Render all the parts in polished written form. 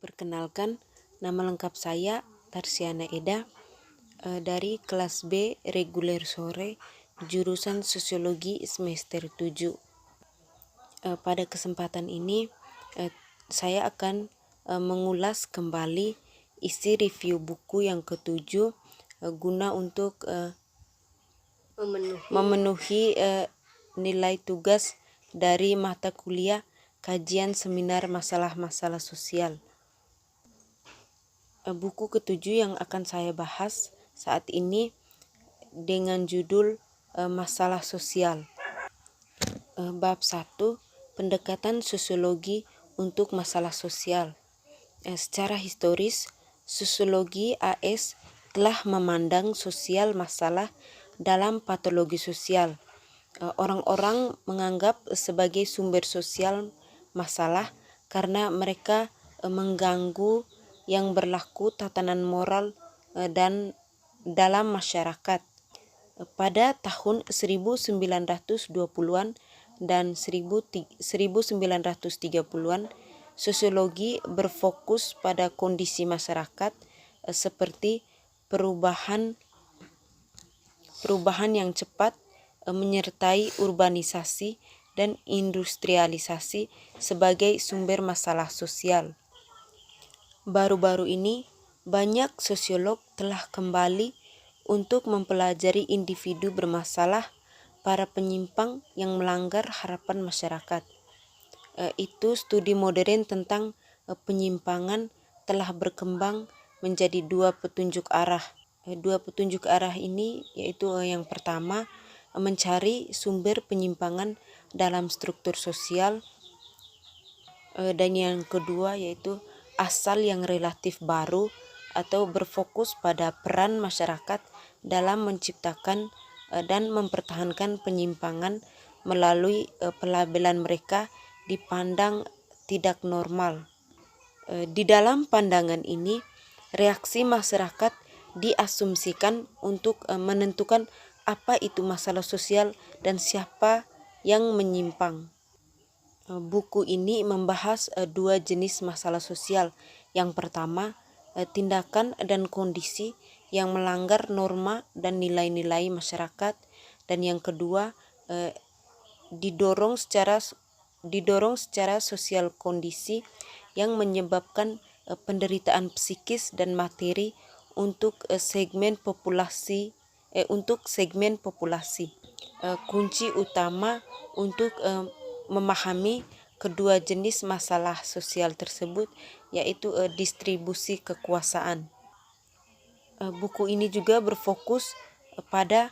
Perkenalkan, nama lengkap saya Tarsiana Eda dari kelas B reguler sore jurusan Sosiologi semester 7. Pada kesempatan ini saya akan mengulas kembali isi review buku yang ketujuh guna untuk memenuhi nilai tugas dari mata kuliah kajian seminar masalah-masalah sosial. Buku ketujuh yang akan saya bahas saat ini dengan judul Masalah Sosial. Bab 1, Pendekatan Sosiologi untuk Masalah Sosial. Secara historis, sosiologi AS telah memandang sosial masalah dalam patologi sosial. Orang-orang menganggap sebagai sumber sosial masalah karena mereka mengganggu yang berlaku tatanan moral dan dalam masyarakat. Pada tahun 1920-an dan 1930-an, sosiologi berfokus pada kondisi masyarakat seperti perubahan yang cepat menyertai urbanisasi dan industrialisasi sebagai sumber masalah sosial. Baru-baru ini, banyak sosiolog telah kembali untuk mempelajari individu bermasalah, para penyimpang yang melanggar harapan masyarakat. Itu studi modern tentang penyimpangan telah berkembang menjadi dua petunjuk arah. Dua petunjuk arah ini yaitu yang pertama, mencari sumber penyimpangan dalam struktur sosial, dan yang kedua yaitu asal yang relatif baru atau berfokus pada peran masyarakat dalam menciptakan dan mempertahankan penyimpangan melalui pelabelan mereka dipandang tidak normal. Di dalam pandangan ini, reaksi masyarakat diasumsikan untuk menentukan apa itu masalah sosial dan siapa yang menyimpang. Buku ini membahas dua jenis masalah sosial. Yang pertama, tindakan dan kondisi yang melanggar norma dan nilai-nilai masyarakat, dan yang kedua, didorong secara sosial kondisi yang menyebabkan penderitaan psikis dan materi untuk segmen populasi. Kunci utama untuk memahami kedua jenis masalah sosial tersebut yaitu distribusi kekuasaan. Buku ini juga berfokus pada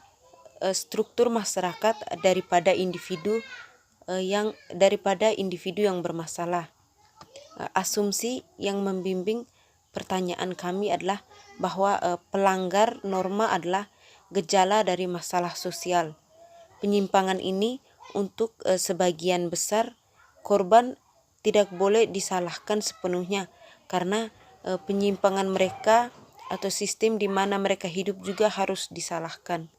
struktur masyarakat daripada individu yang bermasalah. Asumsi yang membimbing pertanyaan kami adalah bahwa pelanggar norma adalah gejala dari masalah sosial. Penyimpangan ini untuk sebagian besar korban tidak boleh disalahkan sepenuhnya karena penyimpangan mereka atau sistem di mana mereka hidup juga harus disalahkan.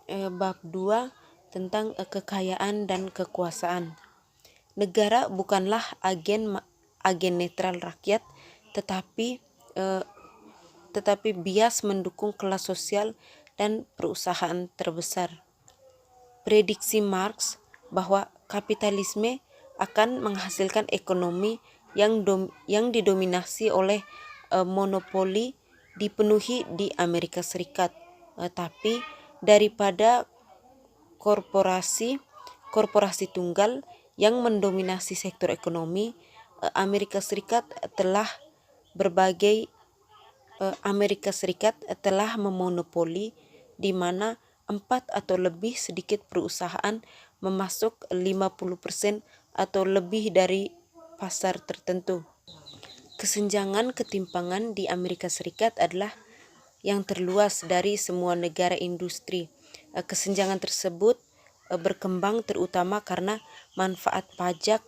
Bab 2 tentang kekayaan dan kekuasaan. Negara bukanlah agen netral rakyat, tetapi bias mendukung kelas sosial dan perusahaan terbesar. Prediksi Marx bahwa kapitalisme akan menghasilkan ekonomi yang didominasi oleh monopoli dipenuhi di Amerika Serikat. Tapi daripada korporasi tunggal yang mendominasi sektor ekonomi, Amerika Serikat telah memonopoli di mana 4 atau lebih sedikit perusahaan memasuk 50% atau lebih dari pasar tertentu. Kesenjangan ketimpangan di Amerika Serikat adalah yang terluas dari semua negara industri. Kesenjangan tersebut berkembang terutama karena manfaat pajak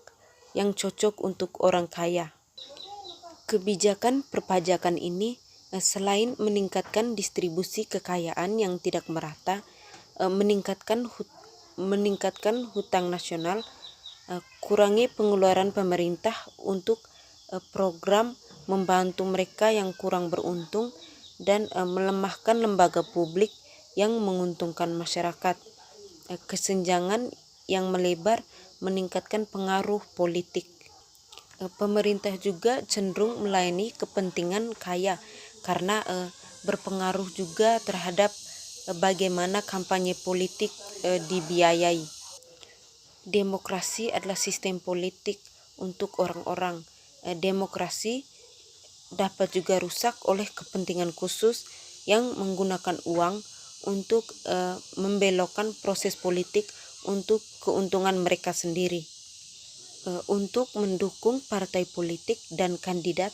yang cocok untuk orang kaya. Kebijakan perpajakan ini selain meningkatkan distribusi kekayaan yang tidak merata, meningkatkan hutang nasional, kurangi pengeluaran pemerintah untuk program membantu mereka yang kurang beruntung, dan melemahkan lembaga publik yang menguntungkan masyarakat. Kesenjangan yang melebar meningkatkan pengaruh politik. Pemerintah juga cenderung melayani kepentingan kaya karena berpengaruh juga terhadap bagaimana kampanye politik dibiayai. Demokrasi adalah sistem politik untuk orang-orang. Demokrasi dapat juga rusak oleh kepentingan khusus yang menggunakan uang untuk membelokkan proses politik untuk keuntungan mereka sendiri. Untuk mendukung partai politik dan kandidat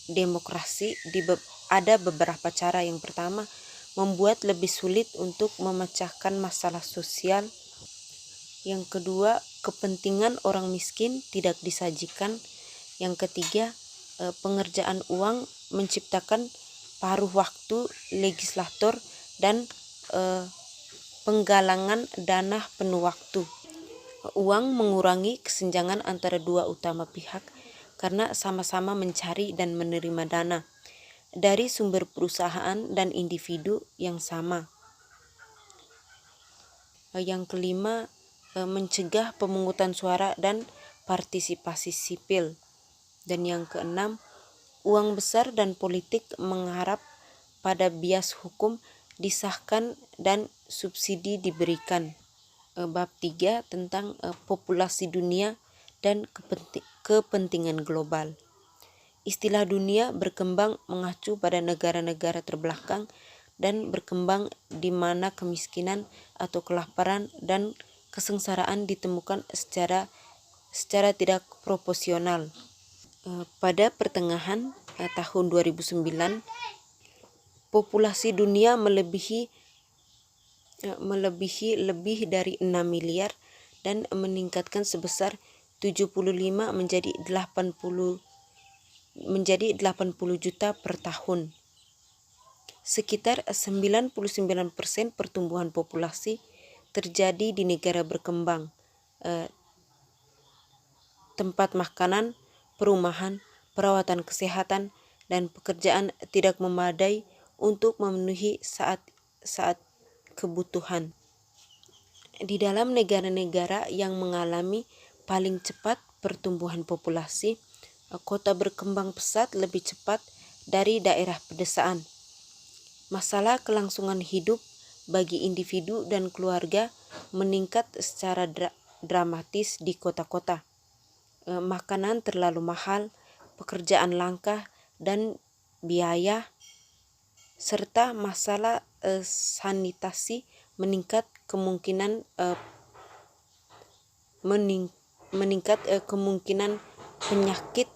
demokrasi ada beberapa cara. Yang pertama, membuat lebih sulit untuk memecahkan masalah sosial. Yang kedua, kepentingan orang miskin tidak disajikan. Yang ketiga, pengerjaan uang menciptakan paruh waktu legislator dan penggalangan dana penuh waktu. Uang mengurangi kesenjangan antara dua utama pihak karena sama-sama mencari dan menerima dana dari sumber perusahaan dan individu yang sama. Yang kelima, mencegah pemungutan suara dan partisipasi sipil. Dan yang keenam, uang besar dan politik mengharap pada bias hukum disahkan dan subsidi diberikan. Bab 3 tentang populasi dunia dan kepentingan global. Istilah dunia berkembang mengacu pada negara-negara terbelakang dan berkembang di mana kemiskinan atau kelaparan dan kesengsaraan ditemukan secara tidak proporsional. Pada pertengahan tahun 2009, populasi dunia melebihi lebih dari 6 miliar dan meningkatkan sebesar 75 menjadi 80 juta per tahun. Sekitar 99% pertumbuhan populasi terjadi di negara berkembang. Tempat makanan, perumahan, perawatan kesehatan, dan pekerjaan tidak memadai untuk memenuhi saat kebutuhan. Di dalam negara-negara yang mengalami paling cepat pertumbuhan populasi, kota berkembang pesat lebih cepat dari daerah pedesaan. Masalah kelangsungan hidup bagi individu dan keluarga meningkat secara dramatis di kota-kota. Makanan terlalu mahal, pekerjaan langka dan biaya, serta masalah sanitasi meningkat kemungkinan penyakit.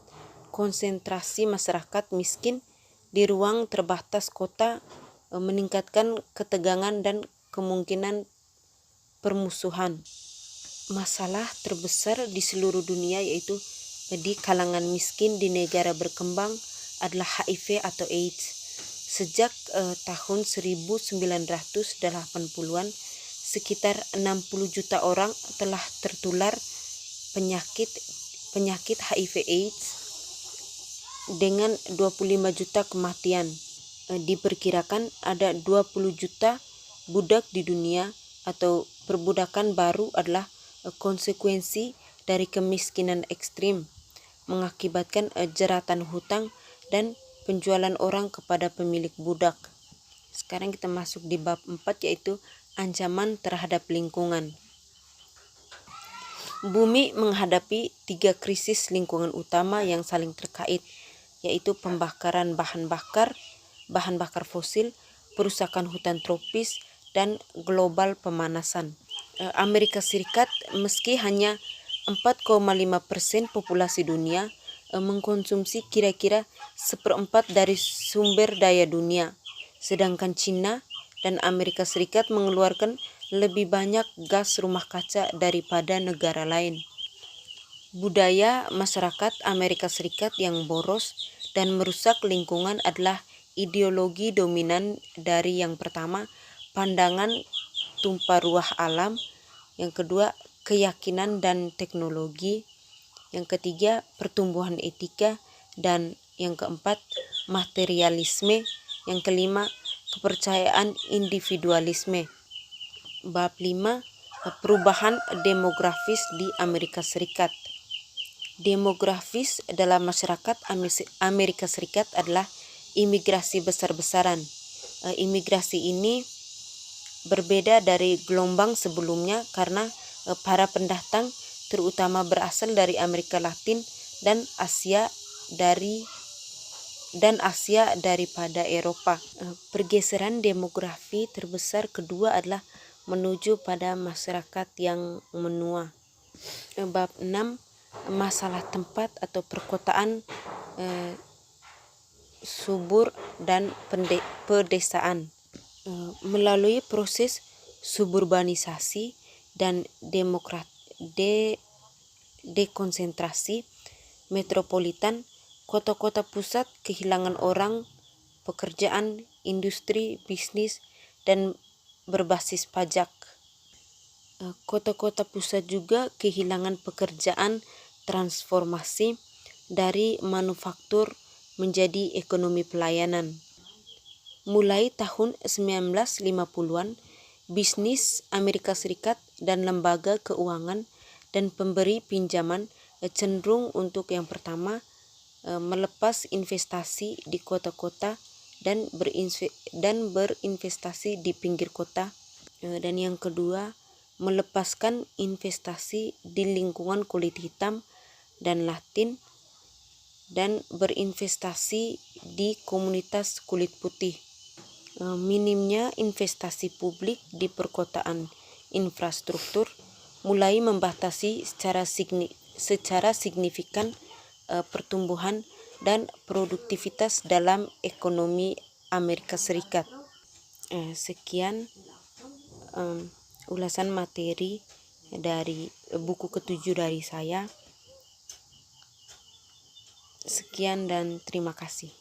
Konsentrasi masyarakat miskin di ruang terbatas kota meningkatkan ketegangan dan kemungkinan permusuhan. Masalah terbesar di seluruh dunia yaitu di kalangan miskin di negara berkembang adalah HIV atau AIDS. Sejak tahun 1980-an, sekitar 60 juta orang telah tertular penyakit HIV/AIDS dengan 25 juta kematian. Diperkirakan ada 20 juta budak di dunia, atau perbudakan baru adalah konsekuensi dari kemiskinan ekstrim, mengakibatkan jeratan hutang dan penjualan orang kepada pemilik budak. Sekarang kita masuk di bab 4 yaitu ancaman terhadap lingkungan. Bumi menghadapi 3 krisis lingkungan utama yang saling terkait, yaitu pembakaran bahan bakar fosil, perusakan hutan tropis, dan global pemanasan. Amerika Serikat, meski hanya 4,5% populasi dunia, mengkonsumsi kira-kira 1/4 dari sumber daya dunia, sedangkan China dan Amerika Serikat mengeluarkan lebih banyak gas rumah kaca daripada negara lain. Budaya masyarakat Amerika Serikat yang boros dan merusak lingkungan adalah ideologi dominan dari yang pertama, pandangan tumpah ruah alam, yang kedua, keyakinan dan teknologi, yang ketiga, pertumbuhan etika, Dan yang keempat, materialisme. Yang kelima, kepercayaan individualisme. Bab 5, perubahan demografis di Amerika Serikat. Demografis dalam masyarakat Amerika Serikat adalah imigrasi besar-besaran. Imigrasi ini berbeda dari gelombang sebelumnya karena para pendatang terutama berasal dari Amerika Latin dan Asia daripada Eropa. Pergeseran demografi terbesar kedua adalah menuju pada masyarakat yang menua. Bab 6, masalah tempat atau perkotaan, subur dan pedesaan. Melalui proses suburbanisasi dan dekonsentrasi metropolitan, kota-kota pusat kehilangan orang, pekerjaan, industri, bisnis, dan berbasis pajak. Kota-kota pusat juga kehilangan pekerjaan transformasi dari manufaktur menjadi ekonomi pelayanan. Mulai tahun 1950-an, bisnis Amerika Serikat dan lembaga keuangan dan pemberi pinjaman cenderung untuk yang pertama melepas investasi di kota-kota dan berinvestasi di pinggir kota, dan yang kedua melepaskan investasi di lingkungan kulit hitam dan Latin dan berinvestasi di komunitas kulit putih. Minimnya investasi publik di perkotaan infrastruktur mulai membatasi secara signifikan pertumbuhan dan produktivitas dalam ekonomi Amerika Serikat. Sekian ulasan materi dari buku ke-7 dari saya. Sekian dan terima kasih.